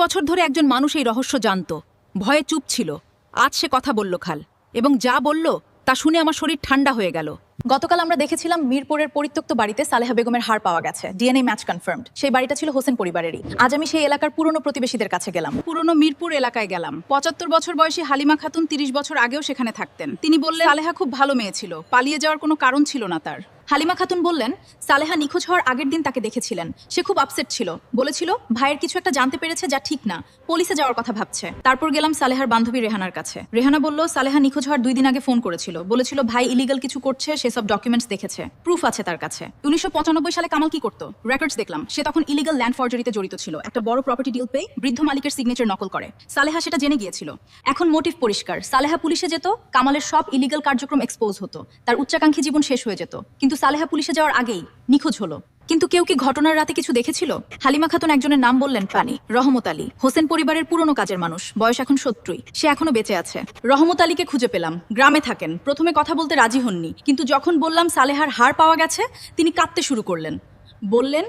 বছর ধরে একজন মানুষ এই রহস্য জানত, ভয়ে চুপ ছিল। আজ সে কথা বলল খাল, এবং যা বলল তা শুনে আমার শরীর ঠান্ডা হয়ে গেল। গতকাল আমরা দেখেছিলাম মিরপুরের পরিত্যক্ত বাড়িতে সালেহা বেগমের হাড় পাওয়া গেছে, ডিএনএ ম্যাচ কনফার্মড। সেই বাড়িটা ছিল হোসেন পরিবারেরই। আজ আমি সেই এলাকার পুরনো প্রতিবেশীদের কাছে গেলাম। পুরনো মিরপুর এলাকায় গেলাম। ৭৫ বছর বয়সী হালিমা খাতুন ৩০ বছর আগেও সেখানে থাকতেন। তিনি বললেন সালেহা খুব ভালো মেয়ে ছিল, পালিয়ে যাওয়ার কোনো কারণ ছিল না তার। হালিমা খাতুন বললেন, সালেহা নিখোঁজ হওয়ার আগের দিন তাকে দেখেছিলেন। সে খুব আপসেট ছিল, বলেছিল ভাইয়ের কিছু একটা জানতে পেরেছে যা ঠিক না, পুলিশে যাওয়ার কথা ভাবছে। তারপর গেলাম সালেহার বান্ধবী রেহানার কাছে। রেহানা বলল সালেহা নিখোঁজ হওয়ার 2 দিন আগে ফোন করেছিল, বলেছিল ভাই ইলিগাল কিছু করছে, সেসব ডকুমেন্টস দেখেছে, প্রুফ আছে তার কাছে। 1995 সালে কামাল কি করতো? রেকর্ডস দেখলাম সে তখন ইলিগাল ল্যান্ড ফরজারিতে জড়িত ছিল। একটা বড় প্রপার্টি ডিল পেয়ে বৃদ্ধ মালিকের সিগনেচার নকল করে। সালেহা সেটা জেনে গিয়েছিল। এখন মোটিভ পরিষ্কার, সালেহা পুলিশে যেত, কামালের সব ইলিগাল কার্যক্রম এক্সপোজ হতো, তার উচ্চাকাঙ্ক্ষী জীবন শেষ হয়ে যেত। কিন্তু সালেহা পুলিশে যাওয়ার আগেই নিখোঁজ হলো। কিন্তু কেউ কি ঘটনার রাতে কিছু দেখেছিল? হালিমা খাতুন একজনের নাম বললেন, পানি রহমত আলী। হোসেন পরিবারের পুরনো কাজের মানুষ, বয়স এখন 70। সে এখনো বেঁচে আছে। রহমত আলীকে খুঁজে পেলাম, গ্রামে থাকেন। প্রথমে কথা বলতে রাজি হননি, কিন্তু যখন বললাম সালেহার হাড় পাওয়া গেছে, তিনি কাঁদতে শুরু করলেন। বললেন